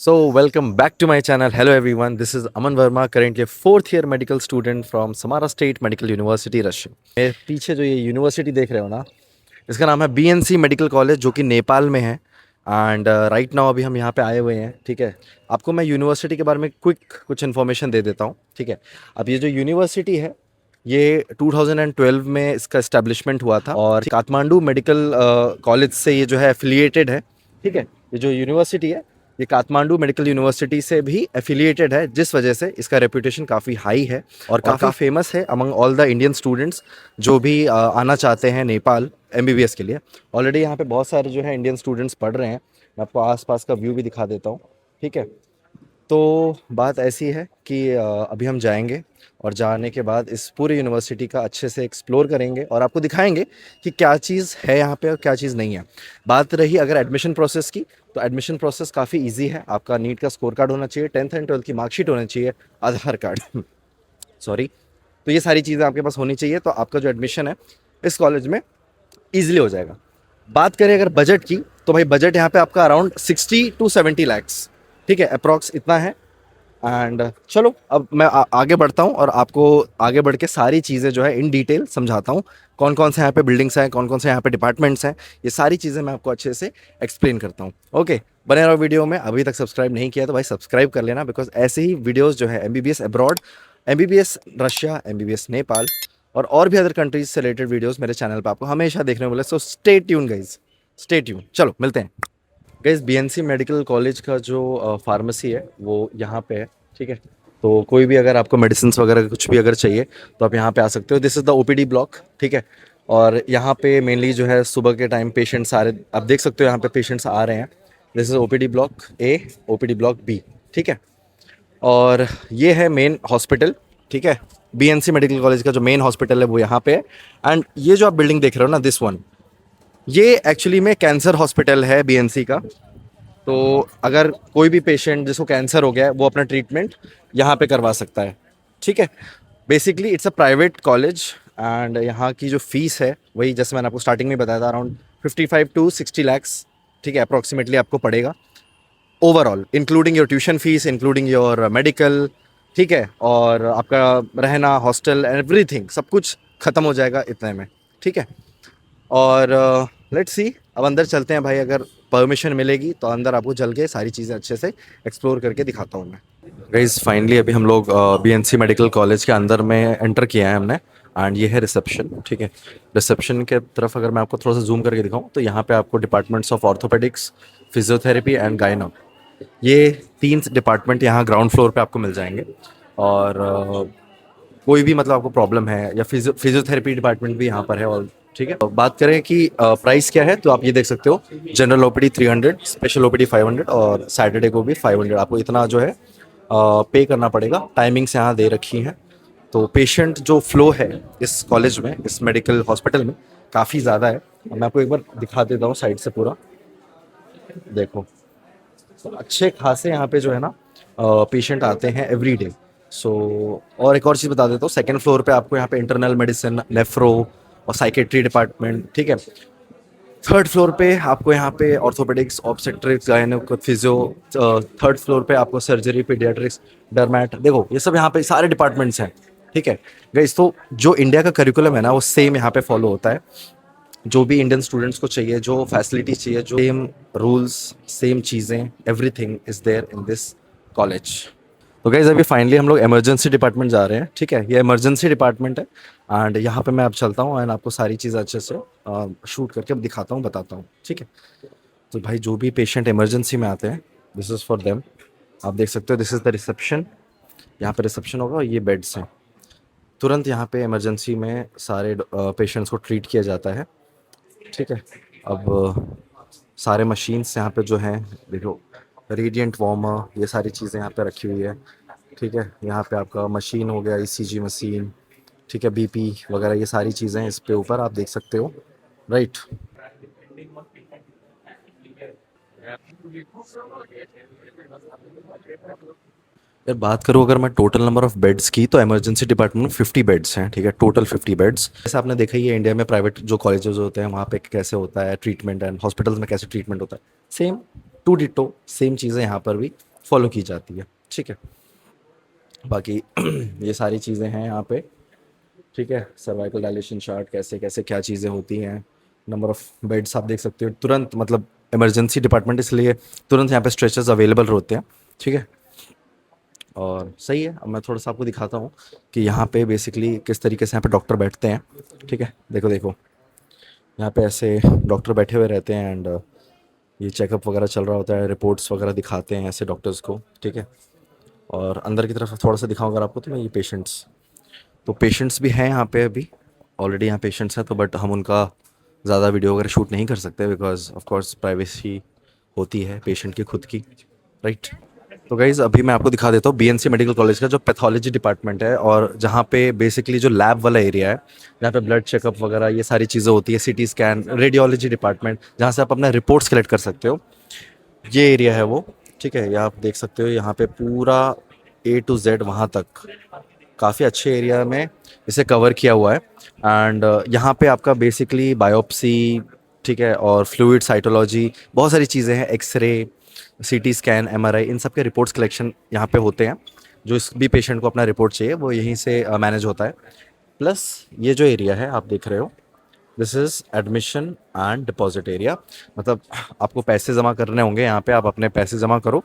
So, welcome back to my channel. Hello everyone, this is Aman Verma, currently a fourth year medical student from Samara State Medical University, Russia. मेरे पीछे जो ये university देख रहे हो ना, इसका नाम है बीएनसी मेडिकल कॉलेज, जो कि नेपाल में है। एंड राइट नाउ अभी हम यहाँ पे आए हुए हैं। ठीक है, आपको मैं यूनिवर्सिटी के बारे में क्विक कुछ इन्फॉर्मेशन दे देता हूँ। ठीक है, अब ये जो यूनिवर्सिटी है, ये 2012 में इसका इस्टेब्लिशमेंट हुआ था और काठमांडू मेडिकल कॉलेज से ये जो है एफिलिएटेड है। ठीक है, ये जो यूनिवर्सिटी है, ये काठमांडू मेडिकल यूनिवर्सिटी से भी एफिलिएटेड है, जिस वजह से इसका रेपुटेशन काफ़ी हाई है और काफ़ी फेमस है among all the Indian students जो भी आना चाहते हैं नेपाल एमबीबीएस के लिए। ऑलरेडी यहाँ पे बहुत सारे जो है इंडियन स्टूडेंट्स पढ़ रहे हैं। मैं आपको आसपास का व्यू भी दिखा देता हूँ। ठीक है, तो बात ऐसी है कि अभी हम जाएंगे और जाने के बाद इस पूरी यूनिवर्सिटी का अच्छे से एक्सप्लोर करेंगे और आपको दिखाएंगे कि क्या चीज़ है यहाँ पे और क्या चीज़ नहीं है। बात रही अगर एडमिशन प्रोसेस की, तो एडमिशन प्रोसेस काफ़ी इजी है। आपका नीट का स्कोर कार्ड होना चाहिए, 10th एंड 12th की मार्कशीट होनी चाहिए, आधार कार्ड सॉरी। तो ये सारी चीज़ें आपके पास होनी चाहिए, तो आपका जो एडमिशन है इस कॉलेज में ईजिली हो जाएगा। बात करें अगर बजट की, तो भाई बजट यहाँ पे आपका अराउंड 60 to 70 lakhs, ठीक है, अप्रॉक्स इतना है। एंड चलो अब मैं आगे बढ़ता हूँ और आपको आगे बढ़ के सारी चीज़ें जो है इन डिटेल समझाता हूँ। कौन कौन से यहाँ पे बिल्डिंग्स हैं, कौन कौन से यहाँ पे डिपार्टमेंट्स हैं, ये सारी चीज़ें मैं आपको अच्छे से एक्सप्लेन करता हूँ। ओके, बने रहो वीडियो में। अभी तक सब्सक्राइब नहीं किया तो भाई सब्सक्राइब कर लेना, बिकॉज ऐसे ही वीडियोज़ जो है MBBS abroad, MBBS Russia, MBBS Nepal और भी अदर कंट्रीज से रिलेटेड वीडियोज़ मेरे चैनल पर आपको हमेशा देखने को मिले। So stay tune guys, stay tune. चलो मिलते हैं गाइज। बीएनसी मेडिकल कॉलेज का जो फार्मेसी है वो यहाँ पे है। ठीक है, तो कोई भी अगर आपको मेडिसिन वगैरह कुछ भी अगर चाहिए तो आप यहाँ पे आ सकते हो। This is the OPD block. ठीक है, और यहाँ पे मेनली जो है सुबह के टाइम पेशेंट्स आ रहे, आप देख सकते हो यहाँ पे पेशेंट्स आ रहे हैं। This is OPD block A, OPD block B. ठीक है, और ये है मेन हॉस्पिटल। ठीक है, बीएनसी मेडिकल कॉलेज का जो मेन हॉस्पिटल है वो यहाँ पे है। एंड ये जो आप बिल्डिंग देख रहे हो ना, दिस वन, ये एक्चुअली में कैंसर हॉस्पिटल है बीएनसी का। तो अगर कोई भी पेशेंट जिसको कैंसर हो गया है वो अपना ट्रीटमेंट यहाँ पे करवा सकता है। ठीक है, basically it's a private college and यहाँ की जो फीस है वही जैसे मैंने आपको स्टार्टिंग में बताया था, अराउंड 55 to 60 lakhs। ठीक है, अप्रॉक्सीमेटली आपको पड़ेगा overall, including your tuition fees, including your medical. ठीक है, और आपका रहना, हॉस्टल, एवरीथिंग, सब कुछ ख़त्म हो जाएगा इतने में। ठीक है, और लेट्स सी, अब अंदर चलते हैं भाई। अगर परमिशन मिलेगी तो अंदर आपको चल के सारी चीज़ें अच्छे से एक्सप्लोर करके दिखाता हूँ मैं। गाइज फाइनली अभी हम लोग बीएनसी मेडिकल कॉलेज के अंदर में एंटर किया है हमने। एंड ये है रिसेप्शन। ठीक है, रिसेप्शन के तरफ अगर मैं आपको थोड़ा सा जूम करके दिखाऊँ तो यहाँ पे आपको departments of orthopaedics, physiotherapy and गायनो, ये 3 डिपार्टमेंट यहाँ ग्राउंड फ्लोर पे आपको मिल जाएंगे। और कोई भी मतलब आपको प्रॉब्लम है या फिजियोथेरेपी डिपार्टमेंट भी यहाँ पर है। और ठीक है, बात करें कि प्राइस क्या है, तो आप ये देख सकते हो, जनरल ओपीडी 300, स्पेशल ओपीडी 500 और सैटरडे को भी 500। आपको इतना जो है पे करना पड़ेगा। टाइमिंग्स यहाँ दे रखी हैं। तो पेशेंट जो फ्लो है इस कॉलेज में, इस मेडिकल हॉस्पिटल में, काफ़ी ज़्यादा है। अब मैं आपको एक बार दिखा देता हूँ साइड से पूरा। देखो, तो अच्छे खासे यहाँ पे जो है ना पेशेंट आते हैं एवरी डे। सो और एक और चीज़ बता देता हूँ, सेकंड फ्लोर पे आपको यहाँ पे इंटरनल मेडिसिन, नेफ्रो और साइकेट्री डिपार्टमेंट। ठीक है, थर्ड फ्लोर पे आपको यहाँ पे ऑर्थोपेडिक्स, ऑब्स्टेट्रिक्स, गायनो, फिजियो। थर्ड फ्लोर पे आपको सर्जरी, पीडियाट्रिक्स, डर्मैट। देखो ये सब यहाँ पे सारे डिपार्टमेंट्स हैं। ठीक है गाइस, तो जो इंडिया का करिकुलम है ना वो सेम यहाँ पे फॉलो होता है। जो भी इंडियन स्टूडेंट्स को चाहिए, जो फैसिलिटीज चाहिए, जो सेम रूल्स, सेम चीज़ें, everything is there in this college. तो गाइज अभी फाइनली हम लोग इमरजेंसी डिपार्टमेंट जा रहे हैं। ठीक है, ये इमरजेंसी डिपार्टमेंट है एंड यहाँ पे मैं अब चलता हूँ एंड आपको सारी चीज़ अच्छे से शूट करके अब दिखाता हूँ, बताता हूँ। ठीक है, तो भाई जो भी पेशेंट इमरजेंसी में आते हैं, दिस इज़ फॉर देम। आप देख सकते हो, दिस इज़ द रिसेप्शन। यहाँ पे रिसेप्शन होगा और ये बेड्स हैं। तुरंत यहाँ पे इमरजेंसी में सारे पेशेंट्स को ट्रीट किया जाता है। ठीक है, अब सारे मशीन्स यहाँ पे जो हैं, देखो, रेडिएंट वार्मर, ये सारी चीज़ें यहाँ पे रखी हुई है। ठीक है, यहाँ पे आपका मशीन हो गया, ईसीजी मशीन। ठीक है, बीपी वगैरह, ये सारी चीज़ें इस पे ऊपर आप देख सकते हो, राइट। यार बात करूँ अगर मैं टोटल नंबर ऑफ बेड्स की, तो इमरजेंसी डिपार्टमेंट में 50 बेड्स हैं। ठीक है, टोटल 50 बेड्स। जैसे आपने देखा ही है इंडिया में प्राइवेट जो कॉलेजेस होते हैं वहाँ पे कैसे होता है ट्रीटमेंट, एंड हॉस्पिटल्स में कैसे ट्रीटमेंट होता है, सेम टू डिटो सेम चीज़ें यहाँ पर भी फॉलो की जाती है, ठीक है। बाकी ये सारी चीज़ें हैं यहाँ पे, ठीक है। सर्वाइकल डायलेशन चार्ट, कैसे कैसे क्या चीज़ें होती हैं, नंबर ऑफ़ बेड्स आप देख सकते हो तुरंत, मतलब इमरजेंसी डिपार्टमेंट इसलिए तुरंत यहाँ पे स्ट्रेचर्स अवेलेबल होते हैं, ठीक है। और सही है, अब मैं थोड़ा सा आपको दिखाता हूँ कि यहाँ पे बेसिकली किस तरीके से यहाँ पे डॉक्टर बैठते हैं, ठीक है। देखो देखो, यहाँ पे ऐसे डॉक्टर बैठे हुए रहते हैं एंड ये चेकअप वगैरह चल रहा होता है, रिपोर्ट्स वगैरह दिखाते हैं ऐसे डॉक्टर्स को, ठीक है। और अंदर की तरफ थोड़ा सा दिखाऊँ अगर आपको, तो मैं ये पेशेंट्स, तो पेशेंट्स भी हैं यहाँ पे अभी, ऑलरेडी यहाँ पेशेंट्स हैं, तो बट हम उनका ज़्यादा वीडियो वगैरह शूट नहीं कर सकते बिकॉज ऑफ कोर्स प्राइवेसी होती है पेशेंट की खुद की, राइट। तो गाइज़ अभी मैं आपको दिखा देता हूँ बीएनसी मेडिकल कॉलेज का जो पैथोलॉजी डिपार्टमेंट है, और जहाँ पे बेसिकली जो लैब वाला एरिया है, जहाँ पे ब्लड चेकअप वगैरह ये सारी चीज़ें होती है, सीटी स्कैन, रेडियोलॉजी डिपार्टमेंट, जहाँ से आप अपना रिपोर्ट्स कलेक्ट कर सकते हो, ये एरिया है वो, ठीक है। ये आप देख सकते हो यहाँ पे पूरा A to Z वहाँ तक काफ़ी अच्छे एरिया में इसे कवर किया हुआ है। एंड यहाँ पे आपका बेसिकली बायोप्सी, ठीक है, और फ्लूइड साइटोलॉजी, बहुत सारी चीज़ें हैं, एक्सरे, सीटी स्कैन, एमआरआई, इन सब के रिपोर्ट्स कलेक्शन यहाँ पे होते हैं। जो इस भी पेशेंट को अपना रिपोर्ट चाहिए वो यहीं से मैनेज होता है। प्लस ये जो एरिया है आप देख रहे हो, this is admission and deposit area, मतलब आपको पैसे जमा करने होंगे यहाँ पे, आप अपने पैसे जमा करो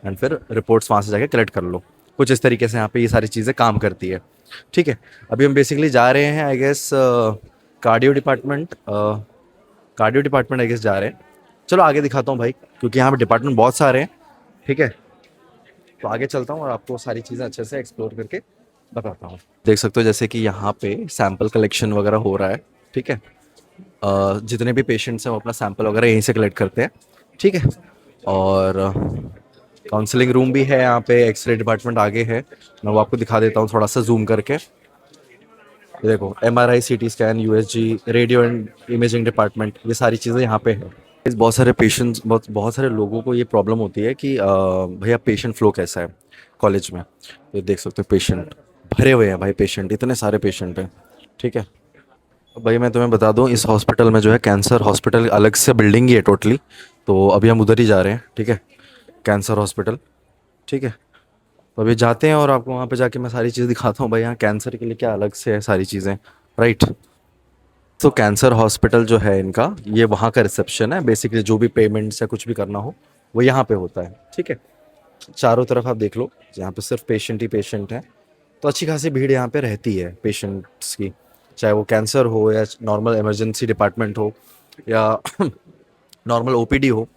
एंड फिर रिपोर्ट्स वहाँ से जाके कलेक्ट कर लो। कुछ इस तरीके से यहाँ पे ये सारी चीज़ें काम करती है, ठीक है। अभी हम बेसिकली जा रहे हैं I guess cardio department I guess जा रहे हैं। चलो आगे दिखाता हूँ भाई, क्योंकि यहाँ पे डिपार्टमेंट बहुत सारे हैं, ठीक है। तो आगे चलता हूँ और आपको सारी चीज़ें अच्छे से एक्सप्लोर करके बताता हूँ। देख सकते हो जैसे कि यहाँ पे सैंपल कलेक्शन वगैरह हो रहा है, ठीक है। जितने भी पेशेंट्स हैं वो अपना सैंपल वगैरह यहीं से कलेक्ट करते हैं, ठीक है। और काउंसलिंग रूम भी है यहाँ पे, एक्सरे डिपार्टमेंट आगे है, मैं वो आपको दिखा देता हूँ थोड़ा सा जूम करके। ये देखो MRI, CT scan, USG, radio and imaging department, ये सारी चीज़ें यहाँ पे है। इस बहुत सारे पेशेंट्स, बहुत बहुत सारे लोगों को ये प्रॉब्लम होती है कि भैया पेशेंट फ्लो कैसा है कॉलेज में। ये देख सकते हो पेशेंट भरे हुए हैं भाई, पेशेंट इतने सारे पेशेंट हैं, ठीक है। भाई मैं तुम्हें बता दूं, इस हॉस्पिटल में जो है कैंसर हॉस्पिटल अलग से बिल्डिंग ही है टोटली, तो अभी हम उधर ही जा रहे हैं, ठीक है, कैंसर हॉस्पिटल, ठीक है। तो अभी जाते हैं और आपको वहाँ पे जाके मैं सारी चीज़ दिखाता हूँ भाई, यहाँ कैंसर के लिए क्या अलग से है सारी चीज़ें, राइट। तो कैंसर हॉस्पिटल जो है इनका, ये वहाँ का रिसेप्शन है, बेसिकली जो भी पेमेंट्स या कुछ भी करना हो वो यहाँ पे होता है, ठीक है। चारों तरफ आप देख लो, यहाँ पे सिर्फ पेशेंट ही पेशेंट हैं, तो अच्छी खासी भीड़ यहाँ पे रहती है पेशेंट्स की, चाहे वो कैंसर हो या नॉर्मल इमरजेंसी डिपार्टमेंट हो या नॉर्मल ओपीडी हो,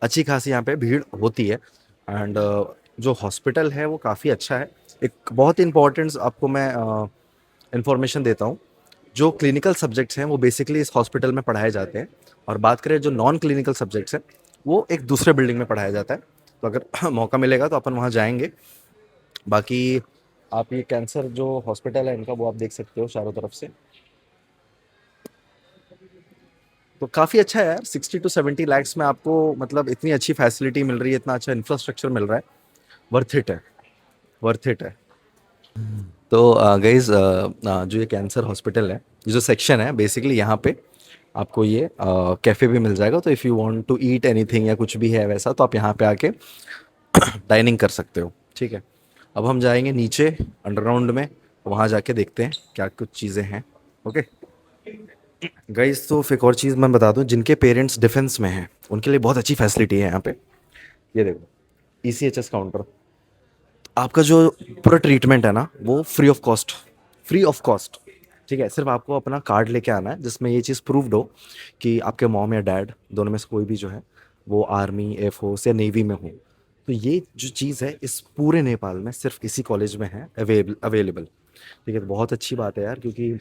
अच्छी खासी यहाँ पे भीड़ होती है। एंड जो हॉस्पिटल है वो काफ़ी अच्छा है। एक बहुत इंपॉर्टेंट आपको मैं इंफॉर्मेशन देता हूँ, जो क्लिनिकल सब्जेक्ट्स हैं वो बेसिकली इस हॉस्पिटल में पढ़ाए जाते हैं, और बात करें जो नॉन क्लिनिकल सब्जेक्ट्स हैं वो एक दूसरे बिल्डिंग में पढ़ाया जाता है। तो अगर मौका मिलेगा तो अपन वहाँ जाएंगे। बाकी आप ये कैंसर जो हॉस्पिटल है इनका, वो आप देख सकते हो चारों तरफ से, तो काफ़ी अच्छा है यार। 60 to 70 lakhs में आपको मतलब इतनी अच्छी फैसिलिटी मिल रही है, इतना अच्छा इंफ्रास्ट्रक्चर मिल रहा है, वर्थ इट है, वर्थ इट है। तो गाइज जो ये कैंसर हॉस्पिटल है, ये जो सेक्शन है बेसिकली यहाँ पे आपको ये कैफ़े भी मिल जाएगा, तो if you want to eat anything या कुछ भी है वैसा, तो आप यहाँ पे आके डाइनिंग कर सकते हो, ठीक है। अब हम जाएंगे नीचे अंडरग्राउंड में, वहाँ जाके देखते हैं क्या कुछ चीज़ें हैं, ओके गाइज। तो फिर एक और चीज़ मैं बता दूं, जिनके पेरेंट्स डिफेंस में हैं उनके लिए बहुत अच्छी फैसिलिटी है यहाँ पे। ये देखो ECHS काउंटर, आपका जो पूरा ट्रीटमेंट है ना वो free of cost, free of cost, ठीक है। सिर्फ आपको अपना कार्ड लेके आना है जिसमें ये चीज़ प्रूव्ड हो कि आपके मॉम या डैड दोनों में से कोई भी जो है वो आर्मी, एयरफोर्स या नेवी में हो। तो ये जो चीज़ है इस पूरे नेपाल में सिर्फ इसी कॉलेज में है अवेलेबल, ठीक है। तो बहुत अच्छी बात है यार, क्योंकि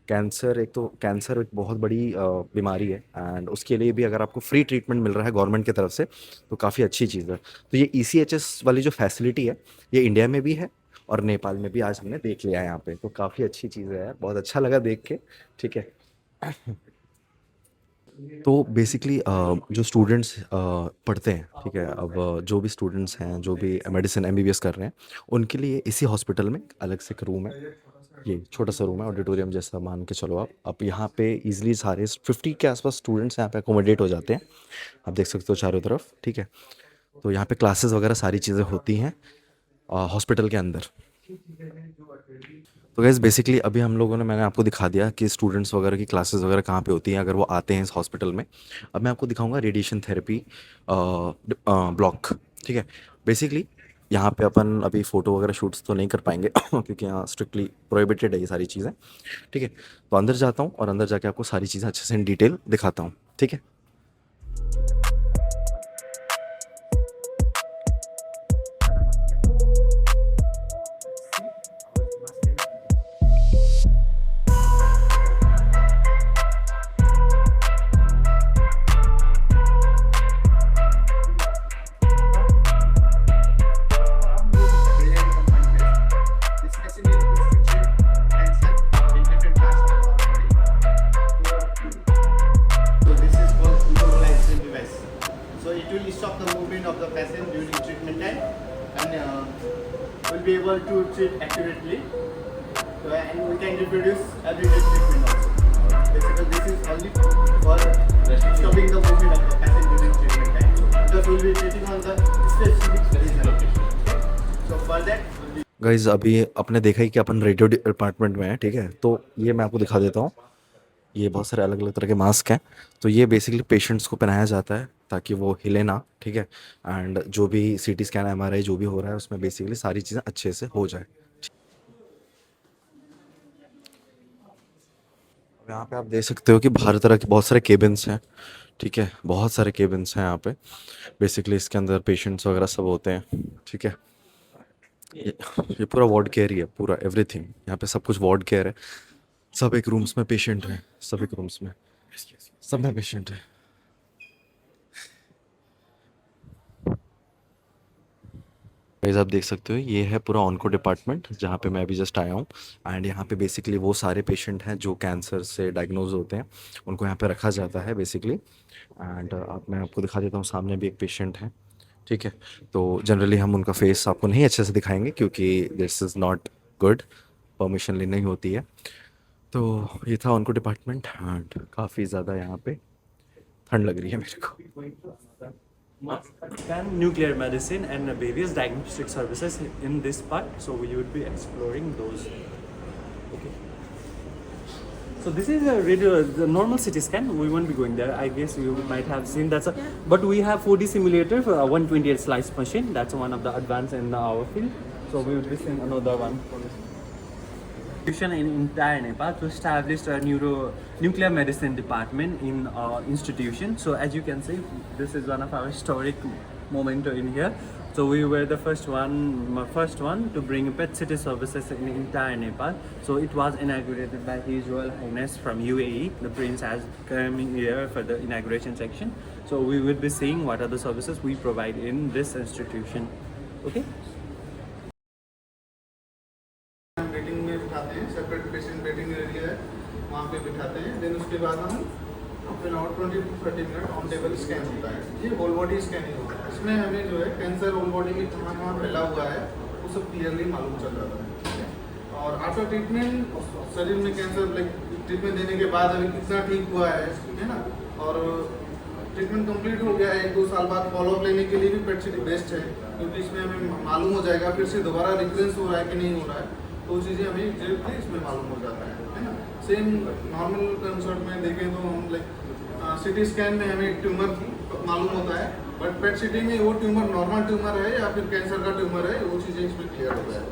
कैंसर एक बहुत बड़ी बीमारी है, एंड उसके लिए भी अगर आपको फ्री ट्रीटमेंट मिल रहा है गवर्नमेंट की तरफ से तो काफ़ी अच्छी चीज़ है। तो ये ECHS वाली जो फैसिलिटी है ये इंडिया में भी है और नेपाल में भी, आज हमने देख लिया है यहाँ पे, तो काफ़ी अच्छी चीज़ है यार, बहुत अच्छा लगा देख के, ठीक है। तो बेसिकली जो स्टूडेंट्स पढ़ते हैं, ठीक है, अब जो भी स्टूडेंट्स हैं जो भी मेडिसिन MBBS कर रहे हैं, उनके लिए इसी हॉस्पिटल में अलग से एक रूम है, ये छोटा सा रूम है, ऑडिटोरियम जैसा मान के चलो आप यहाँ पे इजीली सारे 50 के आसपास स्टूडेंट्स यहाँ पे अकोमोडेट हो जाते हैं, आप देख सकते हो चारों तरफ, ठीक है। तो यहाँ पे क्लासेस वगैरह सारी चीज़ें होती हैं हॉस्पिटल के अंदर। तो गैस बेसिकली अभी हम लोगों ने, मैंने आपको दिखा दिया कि स्टूडेंट्स वगैरह की क्लासेस वगैरह कहाँ पे होती हैं अगर वो आते हैं इस हॉस्पिटल में। अब मैं आपको दिखाऊंगा रेडिएशन थेरेपी ब्लॉक। ठीक है, बेसिकली यहाँ पे अपन अभी फ़ोटो वगैरह शूट्स तो नहीं कर पाएंगे क्योंकि यहाँ स्ट्रिक्टली प्रोहिबिटेड है ये सारी चीज़ें। ठीक है, तो अंदर जाता हूँ और अंदर जाके आपको सारी चीज़ें अच्छे से इन डिटेल दिखाता हूँ। ठीक है। Brilliant company base. This machine is used to treat cancer in different parts of our body. So this is called immobilization device. So it will stop the movement of the patient during treatment time and will be able to treat accurately. So, and we can reproduce everyday treatment also. Basically, this is only for stopping the movement of the patient during treatment time. Because we will be treating on the specific regional location. So for that, we'll be guys अभी आपने देखा ही कि अपन radio department में है। ठीक है, तो ये मैं आपको दिखा देता हूँ। ये बहुत सारे अलग अलग तरह के मास्क हैं। तो ये बेसिकली पेशेंट्स को पहनाया जाता है ताकि वो हिले ना। ठीक है, एंड जो भी सीटी स्कैन एमआरआई जो भी हो रहा है उसमें बेसिकली सारी चीज़ें अच्छे से हो जाए। अब यहाँ पे आप देख सकते हो कि हर तरह के बहुत सारे केबिन्स हैं। ठीक है, बहुत सारे केबिन्स हैं यहाँ पे। बेसिकली इसके अंदर पेशेंट्स वगैरह सब होते हैं। ठीक है, ये ये पूरा वार्ड केयर ही है, पूरा एवरीथिंग यहाँ पे सब कुछ वार्ड केयर है। सब एक रूम्स में पेशेंट हैं, सब एक रूम्स में, सब में पेशेंट है। गाइस आप देख सकते हो ये है पूरा ऑन्को डिपार्टमेंट जहाँ पे मैं अभी जस्ट आया हूँ। एंड यहाँ पे बेसिकली वो सारे पेशेंट हैं जो कैंसर से डायग्नोज होते हैं, उनको यहाँ पे रखा जाता है बेसिकली। एंड अब मैं आपको दिखा देता हूँ, सामने भी एक पेशेंट है। ठीक है, तो जनरली हम उनका फेस आपको नहीं अच्छे से दिखाएंगे क्योंकि this is not good, permission लेनी होती है। तो ये था उनको डिपार्टमेंट एंड काफ़ी ज़्यादा यहाँ पे ठंड लग रही है मेरे को। Scan nuclear medicine and various diagnostic services in this part, so we would be exploring those. Okay. So this is a radio, the normal CT scan. We won't be going there. I guess you might have seen that's a. But we have 4D simulator for a 128 slice machine. That's one of the advanced in our field. So we would be seeing another one. In entire Nepal to establish a nuclear medicine department in our institution. So as you can see, this is one of our historic moment in here. So we were the first one to bring PET-CT services in entire Nepal. So it was inaugurated by His Royal Highness from UAE. The Prince has come here for the inauguration section. So we will be seeing what are the services we provide in this institution. Okay. हम waiting में बिठाते हैं, separate patient waiting area है, वहाँ पे बिठाते हैं। Then उसके बाद हम फिर और 20 to 30 minute on table scan होता है। ये होल बॉडी स्कैनिंग होता है। इसमें हमें जो है कैंसर होल बॉडी में कहाँ कहाँ फैला हुआ है वो सब क्लियरली मालूम चल जाता है। ठीक है? और आफ्टर ट्रीटमेंट शरीर में कैंसर ट्रीटमेंट देने के बाद अभी कितना ठीक हुआ है ना, और ट्रीटमेंट कंप्लीट हो गया है, 1-2 साल बाद फॉलोअप लेने के लिए भी पेट-सीटी बेस्ट है क्योंकि इसमें हमें मालूम हो जाएगा फिर से दोबारा रिकरेंस हो रहा है कि नहीं हो रहा है। तो चीज़ें हमें डायरेक्टली इसमें मालूम हो जाता है ना। सेम नॉर्मल कंसर्ट में देखें तो हम लाइक सिटी स्कैन में हमें ट्यूमर मालूम होता है, बट पेट सिटी में वो ट्यूमर नॉर्मल ट्यूमर है या फिर कैंसर का ट्यूमर है, वो चीज़ें इसमें क्लियर हो जाए।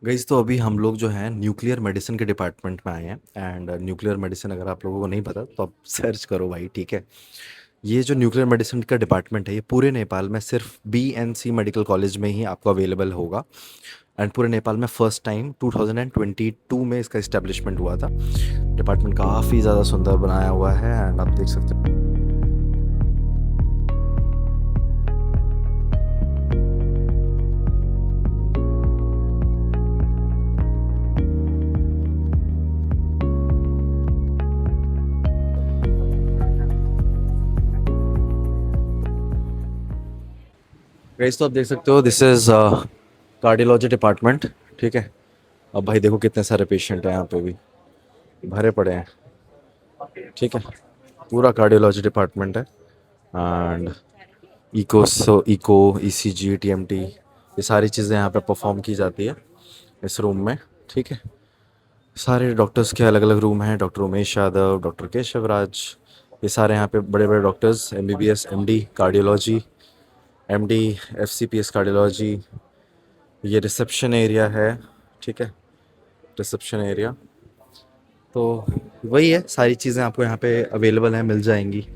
गाइज तो अभी हम लोग जो है न्यूक्लियर मेडिसिन के डिपार्टमेंट में आए हैं। एंड न्यूक्लियर मेडिसिन अगर आप लोगों को नहीं पता तो आप सर्च करो भाई। ठीक है, ये जो न्यूक्लियर मेडिसिन का डिपार्टमेंट है ये पूरे नेपाल में सिर्फ BNC मेडिकल कॉलेज में ही आपको अवेलेबल होगा। एंड पूरे नेपाल में फर्स्ट टाइम 2022 में इसका इस्टेब्लिशमेंट हुआ था। डिपार्टमेंट काफ़ी ज़्यादा सुंदर बनाया हुआ है एंड आप देख सकते हो। गाइस तो आप देख सकते हो दिस इज़ कार्डियोलॉजी डिपार्टमेंट। ठीक है, अब भाई देखो कितने सारे पेशेंट हैं यहाँ पे भी भरे पड़े हैं। ठीक है, पूरा कार्डियोलॉजी डिपार्टमेंट है एंड इको ईसीजी टीएमटी ये सारी चीज़ें यहाँ पे परफॉर्म की जाती है इस रूम में, ठीक है। सारे डॉक्टर्स के अलग अलग रूम हैं, डॉक्टर उमेश यादव, डॉक्टर केशव राज, ये सारे यहाँ पे बड़े बड़े doctors, MBBS, MD cardiology, MD FCPS cardiology. ये रिसेप्शन एरिया है, ठीक है, रिसेप्शन एरिया। तो वही है, सारी चीज़ें आपको यहाँ पे अवेलेबल हैं, मिल जाएंगी।